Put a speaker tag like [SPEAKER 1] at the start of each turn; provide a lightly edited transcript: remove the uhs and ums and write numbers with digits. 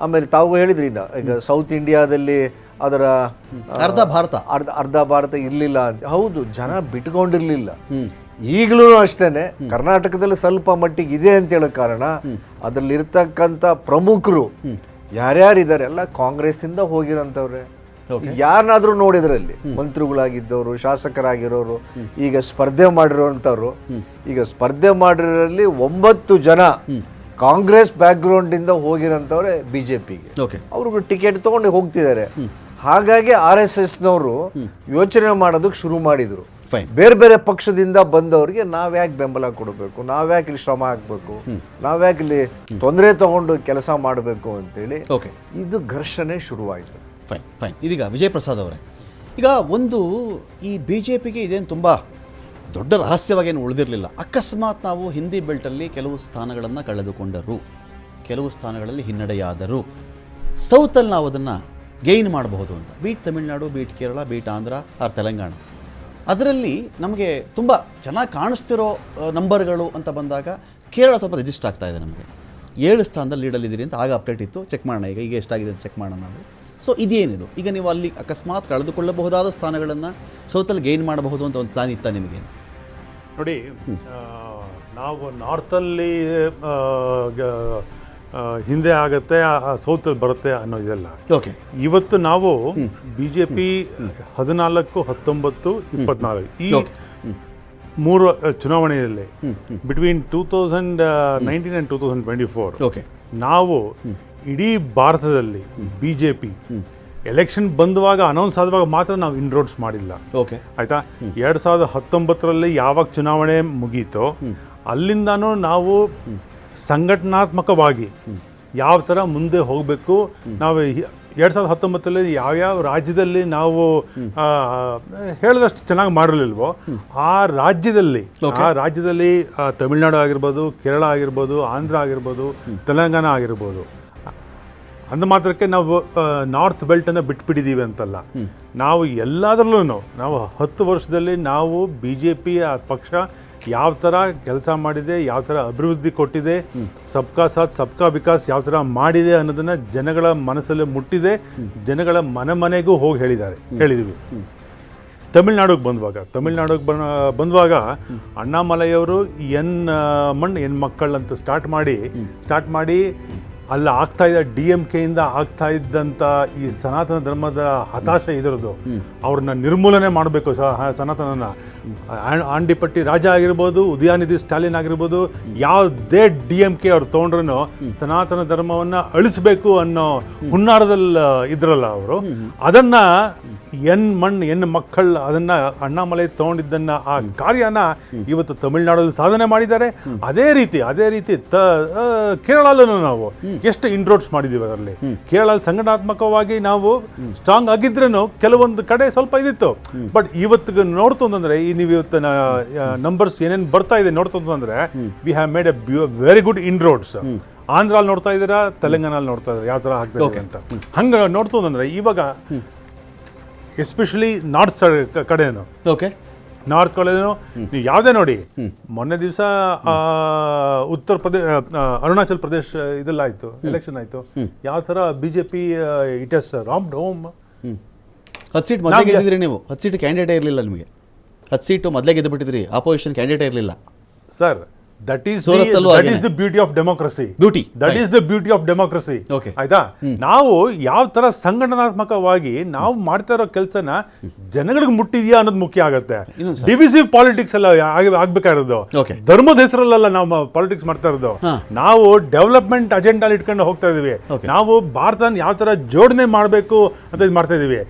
[SPEAKER 1] ಆಮೇಲೆ ತಾವು ಹೇಳಿದ್ರಿ ಈಗ ಸೌತ್ ಇಂಡಿಯಾದಲ್ಲಿ ಅದರ ಅರ್ಧ ಭಾರತ ಇರಲಿಲ್ಲ ಅಂತ. ಹೌದು, ಜನ ಬಿಟ್ಕೊಂಡಿರ್ಲಿಲ್ಲ. ಈಗಲೂ ಅಷ್ಟೇನೆ ಕರ್ನಾಟಕದಲ್ಲಿ ಸ್ವಲ್ಪ ಮಟ್ಟಿಗೆ ಇದೆ ಅಂತ ಹೇಳೋ ಕಾರಣ ಅದರಲ್ಲಿರ್ತಕ್ಕಂಥ ಪ್ರಮುಖರು ಯಾರ್ಯಾರಿದ್ದಾರೆ ಎಲ್ಲ ಕಾಂಗ್ರೆಸ್ ಇಂದ ಹೋಗಿರೋಂಥವ್ರೆ. ಯಾರನ್ನಾದ್ರೂ ನೋಡಿದ್ರಲ್ಲಿ ಮಂತ್ರಿಗಳಾಗಿದ್ದವರು, ಶಾಸಕರಾಗಿರೋರು, ಈಗ ಸ್ಪರ್ಧೆ ಮಾಡಿರೋಂಥವ್ರು, ಈಗ ಸ್ಪರ್ಧೆ ಮಾಡಿರೋರಲ್ಲಿ 9 ಜನ ಕಾಂಗ್ರೆಸ್ ಬ್ಯಾಕ್ ಗ್ರೌಂಡ್ ಇಂದ ಹೋಗಿರೋಂಥವ್ರೆ ಬಿಜೆಪಿಗೆ. ಅವ್ರಿಗೂ ಟಿಕೆಟ್ ತಗೊಂಡು ಹೋಗ್ತಿದ್ದಾರೆ. ಹಾಗಾಗಿ RSS ನವರು ಯೋಚನೆ ಮಾಡೋದಕ್ಕೆ ಶುರು ಮಾಡಿದ್ರು, ಬೇರೆ ಬೇರೆ ಪಕ್ಷದಿಂದ ಬಂದವರಿಗೆ ನಾವ್ಯಾಕೆ ಬೆಂಬಲ ಕೊಡಬೇಕು, ನಾವ್ಯಾಕೆ ಇಲ್ಲಿ ಶ್ರಮ ಹಾಕ್ಬೇಕು, ನಾವ್ಯಾಕೆ ಇಲ್ಲಿ ತೊಂದರೆ ತಗೊಂಡು ಕೆಲಸ ಮಾಡಬೇಕು ಅಂತೇಳಿ ಇದು ಘರ್ಷಣೆ ಶುರುವಾಯಿತು.
[SPEAKER 2] ಫೈನ್. ಇದೀಗ ವಿಜಯ್ ಪ್ರಸಾದ್ ಅವರೇ, ಈಗ ಒಂದು ಈ BJPಗೆ ಇದೇನು ತುಂಬ ದೊಡ್ಡ ರಹಸ್ಯವಾಗಿ ಏನು ಉಳಿದಿರಲಿಲ್ಲ. ಅಕಸ್ಮಾತ್ ನಾವು ಹಿಂದಿ ಬೆಲ್ಟಲ್ಲಿ ಕೆಲವು ಸ್ಥಾನಗಳನ್ನು ಕಳೆದುಕೊಂಡರು, ಕೆಲವು ಸ್ಥಾನಗಳಲ್ಲಿ ಹಿನ್ನಡೆಯಾದರು, ಸೌತಲ್ಲಿ ನಾವು ಅದನ್ನು ಗೇನ್ ಮಾಡಬಹುದು ಅಂತ. Beat Tamil Nadu, beat Kerala, beat Andhra or Telangana, ಅದರಲ್ಲಿ ನಮಗೆ ತುಂಬ ಚೆನ್ನಾಗಿ ಕಾಣಿಸ್ತಿರೋ ನಂಬರ್ಗಳು ಅಂತ ಬಂದಾಗ ಕೇರಳ ಸ್ವಲ್ಪ ರಿಜಿಸ್ಟರ್ ಆಗ್ತಾ ಇದೆ. ನಮಗೆ 7 ಸ್ಥಾನದಲ್ಲಿ ಲೀಡಲ್ಲಿದ್ದೀರಿ ಅಂತ ಆಗ ಅಪ್ಡೇಟ್ ಇತ್ತು. ಚೆಕ್ ಮಾಡೋಣ, ಈಗ ಎಷ್ಟಾಗಿದೆ ಅಂತ ಚೆಕ್ ಮಾಡೋಣ ನಾವು. ಸೊ ಇದೇನಿದು, ಈಗ ನೀವು ಅಲ್ಲಿ ಅಕಸ್ಮಾತ್ ಕಳೆದುಕೊಳ್ಳಬಹುದಾದ ಸ್ಥಾನಗಳನ್ನು ಸೌತಲ್ಲಿ ಗೇನ್ ಮಾಡಬಹುದು ಅಂತ ಒಂದು ಪ್ಲಾನ್ ಇತ್ತಾ ನಿಮಗೆ?
[SPEAKER 3] ನೋಡಿ, ನಾವು ನಾರ್ತಲ್ಲಿ ಹಿಂದೆ ಆಗುತ್ತೆ, ಸೌತಲ್ಲಿ ಬರುತ್ತೆ ಅನ್ನೋದಿಲ್ಲ. ಇವತ್ತು ನಾವು BJP 14, 19, 24 ಈ 3 ಚುನಾವಣೆಯಲ್ಲಿ ಬಿಟ್ವೀನ್ 2019 and 2024 ನಾವು ಇಡೀ ಭಾರತದಲ್ಲಿ BJP ಎಲೆಕ್ಷನ್ ಬಂದುವಾಗ ಅನೌನ್ಸ್ ಆದವಾಗ ಮಾತ್ರ ನಾವು ಇನ್ರೋಡ್ಸ್ ಮಾಡಿಲ್ಲ. ಆಯ್ತಾ, 2019ರಲ್ಲಿ ಯಾವಾಗ ಚುನಾವಣೆ ಮುಗೀತೋ ಅಲ್ಲಿಂದಾನು ನಾವು ಸಂಘಟನಾತ್ಮಕವಾಗಿ ಯಾವ ಥರ ಮುಂದೆ ಹೋಗಬೇಕು, ನಾವು 2019ರಲ್ಲಿ ಯಾವ್ಯಾವ ರಾಜ್ಯದಲ್ಲಿ ನಾವು ಹೇಳಿದಷ್ಟು ಚೆನ್ನಾಗಿ ಮಾಡಿರಲಿಲ್ವೋ ಆ ರಾಜ್ಯದಲ್ಲಿ ತಮಿಳುನಾಡು ಆಗಿರ್ಬೋದು, ಕೇರಳ ಆಗಿರ್ಬೋದು, ಆಂಧ್ರ ಆಗಿರ್ಬೋದು, ತೆಲಂಗಾಣ ಆಗಿರ್ಬೋದು, ಅಂದ ಮಾತ್ರಕ್ಕೆ ನಾವು ನಾರ್ತ್ ಬೆಲ್ಟನ್ನು ಬಿಟ್ಬಿಟ್ಟಿದ್ದೀವಿ ಅಂತಲ್ಲ. ನಾವು ಎಲ್ಲದರಲ್ಲೂ ನಾವು 10 ವರ್ಷದಲ್ಲಿ ನಾವು BJP ಪಕ್ಷ ಯಾವ ಥರ ಕೆಲಸ ಮಾಡಿದೆ, ಯಾವ ಥರ ಅಭಿವೃದ್ಧಿ ಕೊಟ್ಟಿದೆ, ಸಬ್ಕಾ ಸಾಥ್ ಸಬ್ಕಾ ವಿಕಾಸ್ ಯಾವ ಥರ ಮಾಡಿದೆ ಅನ್ನೋದನ್ನು ಜನಗಳ ಮನಸ್ಸಲ್ಲಿ ಮುಟ್ಟಿದೆ, ಜನಗಳ ಮನೆಗೂ ಹೋಗಿ ಹೇಳಿದ್ದೀವಿ. ತಮಿಳ್ನಾಡಿಗೆ ಬಂದುವಾಗ ಅಣ್ಣಾಮಲೈಯವರು ಎನ್ ಮಕ್ಕಳು ಅಂತ ಸ್ಟಾರ್ಟ್ ಮಾಡಿ ಅಲ್ಲಿ ಆಗ್ತಾ ಇದ್ದ DMKಯಿಂದ ಆಗ್ತಾ ಇದ್ದಂಥ ಈ ಸನಾತನ ಧರ್ಮದ ಹತಾಶೆ ಇದರದು, ಅವ್ರನ್ನ ನಿರ್ಮೂಲನೆ ಮಾಡಬೇಕು. ಸನಾತನನ ಆಂಡಿಪಟ್ಟಿ ರಾಜ ಆಗಿರ್ಬೋದು, ಉದಯನಿಧಿ ಸ್ಟಾಲಿನ್ ಆಗಿರ್ಬೋದು, ಯಾವುದೇ DMK ಅವ್ರು ತೊಗೊಂಡ್ರೂ ಸನಾತನ ಧರ್ಮವನ್ನು ಅಳಿಸ್ಬೇಕು ಅನ್ನೋ ಹುನ್ನಾರದಲ್ಲಿ ಇದ್ರಲ್ಲ ಅವರು. ಅದನ್ನು ಹೆಣ್ಣು ಮಕ್ಕಳು ಅದನ್ನ ಅಣ್ಣಾಮಲೈ ತಗೊಂಡಿದ್ದನ್ನ ಆ ಕಾರ್ಯನ ಇವತ್ತು ತಮಿಳುನಾಡಲ್ಲಿ ಸಾಧನೆ ಮಾಡಿದ್ದಾರೆ. ಅದೇ ರೀತಿ ಕೇರಳಲ್ಲೂ ನಾವು ಎಷ್ಟು ಇಂಟ್ರೋಡ್ಸ್ ಮಾಡಿದ್ದೀವಿ. ಅದರಲ್ಲಿ ಕೇರಳ ಸಂಘಟನಾತ್ಮಕವಾಗಿ ನಾವು ಸ್ಟ್ರಾಂಗ್ ಆಗಿದ್ರೂ ಕೆಲವೊಂದು ಕಡೆ ಸ್ವಲ್ಪ ಇದಿತ್ತು. ಬಟ್ ಇವತ್ತಿಗೆ ನೋಡ್ತು ಅಂತಂದ್ರೆ ನೀವು ಇವತ್ತು ನಂಬರ್ಸ್ ಏನೇನು ಬರ್ತಾ ಇದೆ ನೋಡ್ತು ಅಂತಂದ್ರೆ we have made a very good intros. ಆಂಧ್ರಲ್ಲಿ ನೋಡ್ತಾ ಇದ್ದೀರಾ, ತೆಲಂಗಾಣಲ್ಲಿ ನೋಡ್ತಾ ಇದ್ದೀರಾ ಯಾವ ಥರ ಆಗ್ತದೆ ಅಂತ. ಹಂಗೆ ನೋಡ್ತು ಅಂತಂದ್ರೆ ಇವಾಗ ಎಸ್ಪೆಷಲಿ ನಾರ್ತ್ ಕಡೆನು ನೀವು ಯಾವುದೇ ನೋಡಿ, ಮೊನ್ನೆ ದಿವಸ ಅರುಣಾಚಲ್ ಪ್ರದೇಶ್ ಇದೆಲ್ಲ ಆಯಿತು, ಎಲೆಕ್ಷನ್ ಆಯಿತು. ಯಾವ ಥರ BJP it has rammed home.
[SPEAKER 2] 10 seat ಮೊದಲೇ ಗೆದ್ದಿದ್ರಿ ನೀವು. 10 ಸೀಟ್ ಕ್ಯಾಂಡಿಡೇಟೇ ಇರಲಿಲ್ಲ ನಿಮಗೆ. 10 ಸೀಟು ಮೊದಲೇ ಗೆದ್ದು ಬಿಟ್ಟಿದ್ರಿ, ಆಪೋಸಿಷನ್ ಕ್ಯಾಂಡಿಡೇಟೇ ಇರಲಿಲ್ಲ
[SPEAKER 3] sir. That is the beauty of democracy. That is the beauty of democracy. ಆಯ್ತಾ, ನಾವು ಯಾವ ತರ ಸಂಘಟನಾತ್ಮಕವಾಗಿ ನಾವು ಮಾಡ್ತಾ ಇರೋ ಕೆಲಸನ ಜನಗಳಿಗೆ ಮುಟ್ಟಿದ್ಯಾ ಅನ್ನೋದು ಮುಖ್ಯ ಆಗುತ್ತೆ. ಡಿವಿಸಿವ್ ಪಾಲಿಟಿಕ್ಸ್ ಎಲ್ಲ ಆಗ್ಬೇಕಾಗಿರೋದು, ಧರ್ಮದ ಹೆಸರಲ್ಲ ನಾವು ಪಾಲಿಟಿಕ್ಸ್ ಮಾಡ್ತಾ ಇರೋದು. ನಾವು ಡೆವಲಪ್ಮೆಂಟ್ ಅಜೆಂಡಾ ಇಟ್ಕೊಂಡು ಹೋಗ್ತಾ ಇದೀವಿ. ನಾವು ಭಾರತನ ಯಾವ ತರ ಜೋಡಣೆ ಮಾಡಬೇಕು ಅಂತ ಮಾಡ್ತಾ ಇದೀವಿ.